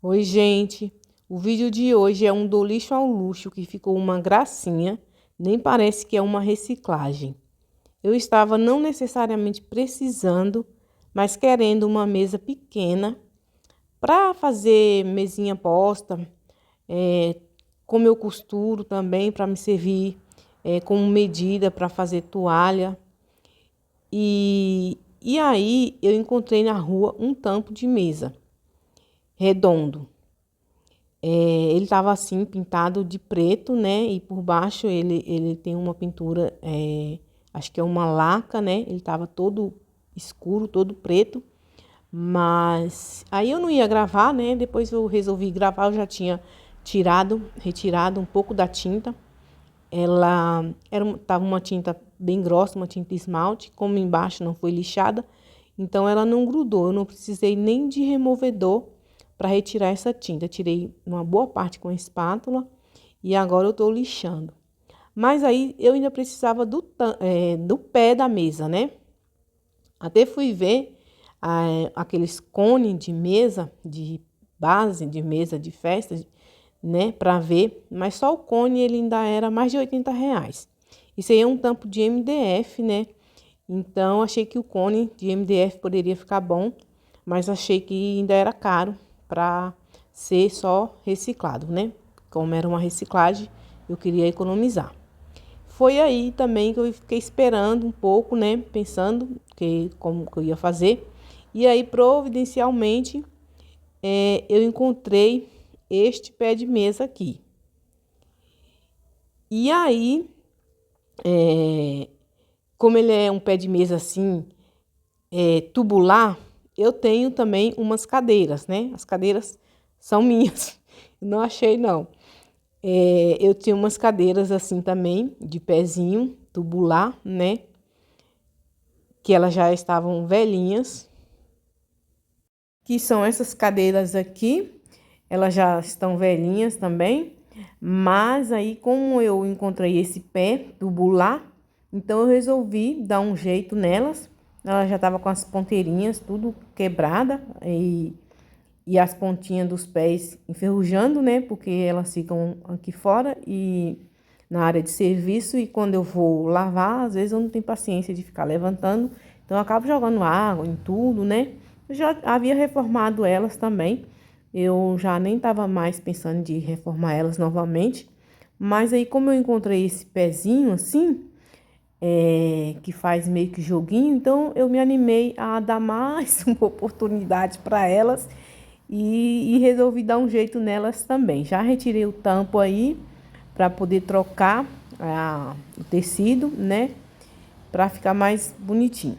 Oi, gente. O vídeo de hoje é um do lixo ao luxo que ficou uma gracinha, nem parece que é uma reciclagem. Eu estava não necessariamente precisando, mas querendo uma mesa pequena para fazer mesinha posta, é, como eu costuro também para me servir como medida para fazer toalha. E aí eu encontrei na rua um tampo de mesa redondo. Ele estava assim, pintado de preto, né? E por baixo ele tem uma pintura, acho que é uma laca, né? Ele estava todo escuro, todo preto. Mas aí eu não ia gravar, né? Depois eu resolvi gravar, eu já tinha retirado um pouco da tinta. Tava uma tinta bem grossa, uma tinta esmalte, como embaixo não foi lixada, então ela não grudou. Eu não precisei nem de removedor para retirar essa tinta. Tirei uma boa parte com a espátula e agora eu estou lixando. Mas aí eu ainda precisava do pé da mesa, né? Até fui ver aqueles cones de mesa, de base de mesa de festa, né, para ver, mas só o cone ele ainda era mais de R$ 80. Isso aí é um tampo de MDF, né? Então achei que o cone de MDF poderia ficar bom, mas achei que ainda era caro para ser só reciclado, né? Como era uma reciclagem, eu queria economizar. Foi aí também que eu fiquei esperando um pouco, né? Pensando como que eu ia fazer. E aí, providencialmente, eu encontrei este pé de mesa aqui. E aí, como ele é um pé de mesa assim, tubular, eu tenho também umas cadeiras, né? As cadeiras são minhas, não achei não. Eu tinha umas cadeiras assim também, de pezinho, tubular, né? Que elas já estavam velhinhas. Que são essas cadeiras aqui, elas já estão velhinhas também. Mas aí, como eu encontrei esse pé tubular, então eu resolvi dar um jeito nelas. Ela já estava com as ponteirinhas tudo quebrada e as pontinhas dos pés enferrujando, né? Porque elas ficam aqui fora e na área de serviço. E quando eu vou lavar, às vezes eu não tenho paciência de ficar levantando. Então eu acabo jogando água em tudo, né? Eu já havia reformado elas também. Eu já nem estava mais pensando de reformar elas novamente. Mas aí, como eu encontrei esse pezinho assim, que faz meio que joguinho, então eu me animei a dar mais uma oportunidade para elas e resolvi dar um jeito nelas também. Já retirei o tampo aí para poder trocar o tecido, né? Para ficar mais bonitinho.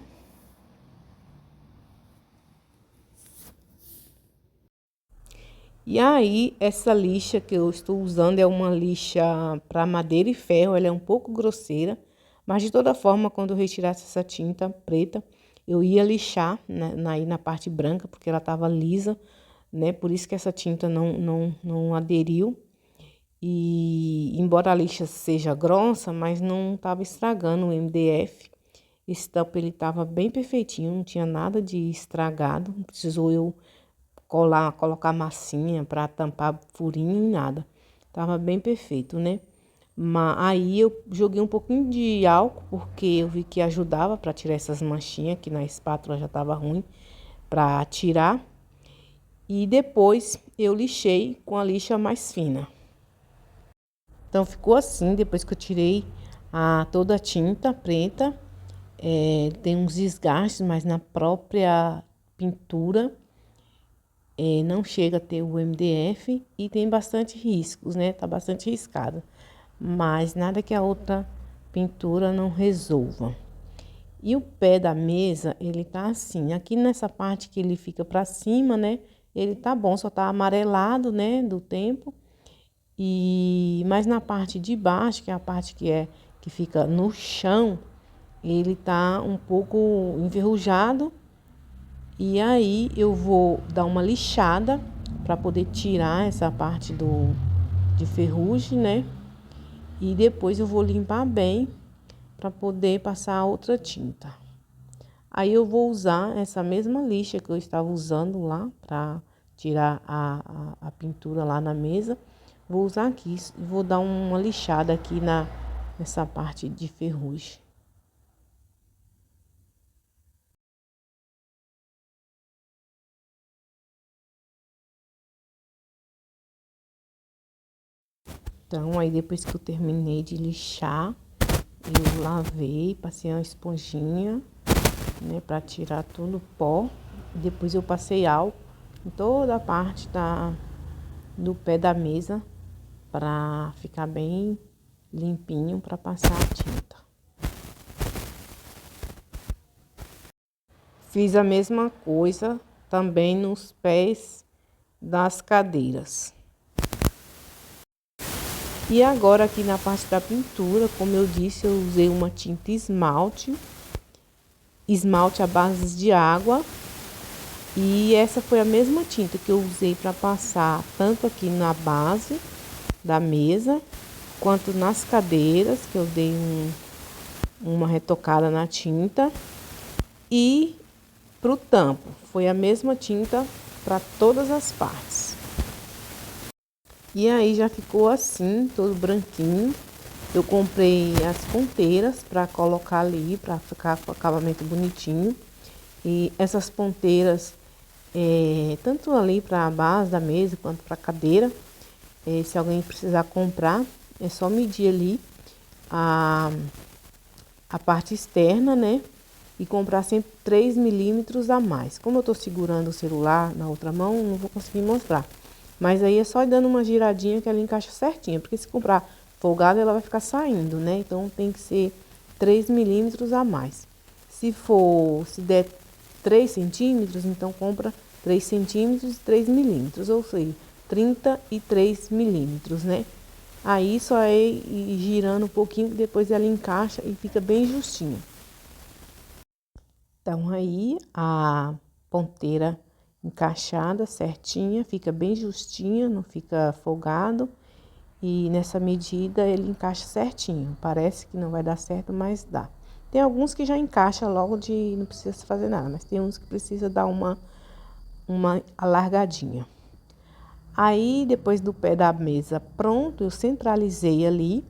E aí, essa lixa que eu estou usando é uma lixa para madeira e ferro. Ela é um pouco grosseira, mas de toda forma, quando eu retirasse essa tinta preta, eu ia lixar, né, na parte branca, porque ela estava lisa, né? Por isso que essa tinta não aderiu. E embora a lixa seja grossa, mas não estava estragando o MDF. Esse tampo ele estava bem perfeitinho, não tinha nada de estragado. Não precisou eu colocar massinha para tampar furinho e nada. Tava bem perfeito, né? Mas aí eu joguei um pouquinho de álcool porque eu vi que ajudava para tirar essas manchinhas que na espátula já tava ruim para tirar. E depois eu lixei com a lixa mais fina. Então ficou assim, depois que eu tirei toda a tinta preta, tem uns desgastes, mas na própria pintura não chega a ter o MDF e tem bastante riscos, né? Tá bastante riscada, mas nada que a outra pintura não resolva. E o pé da mesa, ele tá assim, aqui nessa parte que ele fica para cima, né? Ele tá bom, só tá amarelado, né, do tempo. Mas na parte de baixo, que é a parte que fica no chão, ele tá um pouco enferrujado. E aí eu vou dar uma lixada para poder tirar essa parte de ferrugem, né? E depois eu vou limpar bem para poder passar outra tinta. Aí eu vou usar essa mesma lixa que eu estava usando lá para tirar a pintura lá na mesa, vou usar aqui e vou dar uma lixada aqui nessa parte de ferrugem. Então, aí depois que eu terminei de lixar, eu lavei, passei uma esponjinha, né, para tirar todo o pó. Depois eu passei álcool em toda a parte do pé da mesa, para ficar bem limpinho para passar a tinta. Fiz a mesma coisa também nos pés das cadeiras. E agora aqui na parte da pintura, como eu disse, eu usei uma tinta esmalte à base de água. E essa foi a mesma tinta que eu usei para passar tanto aqui na base da mesa, quanto nas cadeiras, que eu dei uma retocada na tinta. E pro tampo, foi a mesma tinta para todas as partes. E aí já ficou assim, todo branquinho. Eu comprei as ponteiras para colocar ali, para ficar com o acabamento bonitinho. E essas ponteiras, tanto ali para a base da mesa quanto para a cadeira, se alguém precisar comprar, é só medir ali a parte externa, né? E comprar sempre 3 milímetros a mais. Como eu tô segurando o celular na outra mão, não vou conseguir mostrar. Mas aí é só ir dando uma giradinha que ela encaixa certinho. Porque se comprar folgada, ela vai ficar saindo, né? Então tem que ser 3 milímetros a mais. Se der 3 centímetros, então compra 3 centímetros e 3 milímetros. Ou seja, 33 milímetros, né? Aí só é ir girando um pouquinho, depois ela encaixa e fica bem justinho. Então, aí a ponteira encaixada certinha, fica bem justinha, não fica folgado. E nessa medida ele encaixa certinho. Parece que não vai dar certo, mas dá. Tem alguns que já encaixa logo não precisa fazer nada, mas tem uns que precisa dar uma alargadinha. Aí, depois do pé da mesa pronto, eu centralizei ali.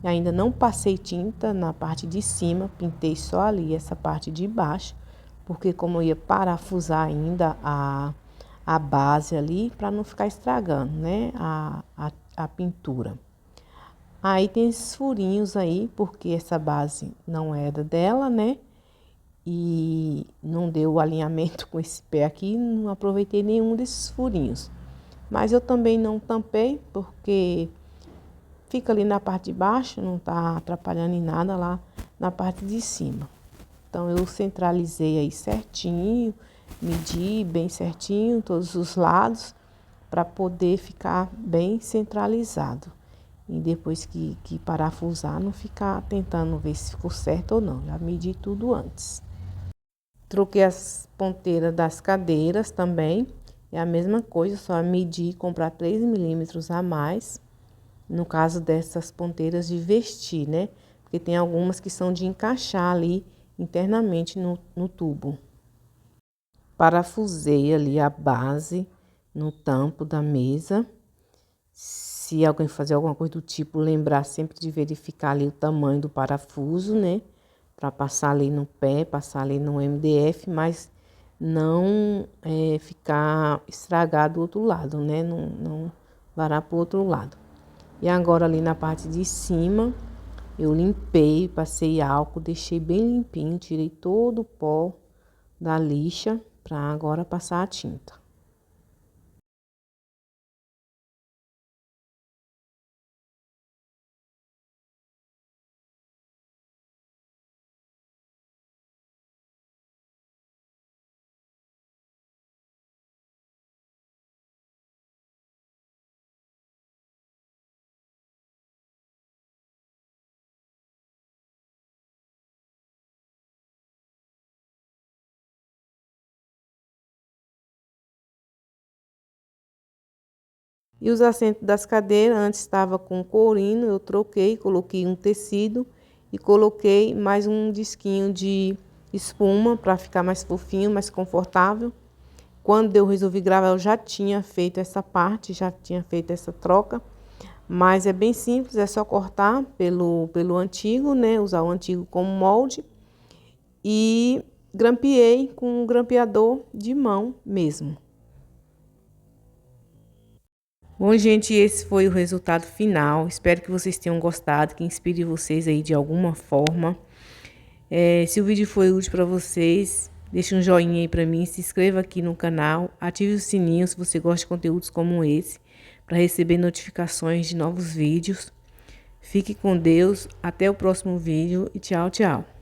Ainda não passei tinta na parte de cima, pintei só ali essa parte de baixo, porque como eu ia parafusar ainda a base ali, para não ficar estragando, né, a pintura. Aí tem esses furinhos aí, porque essa base não era dela, né, e não deu o alinhamento com esse pé aqui, não aproveitei nenhum desses furinhos. Mas eu também não tampei, porque fica ali na parte de baixo, não tá atrapalhando em nada lá na parte de cima. Então, eu centralizei aí certinho, medi bem certinho todos os lados, para poder ficar bem centralizado. E depois que parafusar, não ficar tentando ver se ficou certo ou não. Já medi tudo antes. Troquei as ponteiras das cadeiras também. É a mesma coisa, só medir e comprar 3 milímetros a mais. No caso dessas ponteiras de vestir, né? Porque tem algumas que são de encaixar ali internamente no tubo. Parafusei ali a base no tampo da mesa. Se alguém fazer alguma coisa do tipo, lembrar sempre de verificar ali o tamanho do parafuso, né? Para passar ali no pé, passar ali no MDF, mas não ficar estragado do outro lado, né? Não varar para o outro lado. E agora ali na parte de cima, eu limpei, passei álcool, deixei bem limpinho, tirei todo o pó da lixa para agora passar a tinta. E os assentos das cadeiras, antes estava com couro, eu troquei, coloquei um tecido e coloquei mais um disquinho de espuma para ficar mais fofinho, mais confortável. Quando eu resolvi gravar, eu já tinha feito essa parte, já tinha feito essa troca. Mas é bem simples, é só cortar pelo antigo, né? Usar o antigo como molde. E grampeei com um grampeador de mão mesmo. Bom, gente, esse foi o resultado final. Espero que vocês tenham gostado, que inspire vocês aí de alguma forma. Se o vídeo foi útil para vocês, deixe um joinha aí para mim, se inscreva aqui no canal, ative o sininho se você gosta de conteúdos como esse, para receber notificações de novos vídeos. Fique com Deus, até o próximo vídeo e tchau, tchau.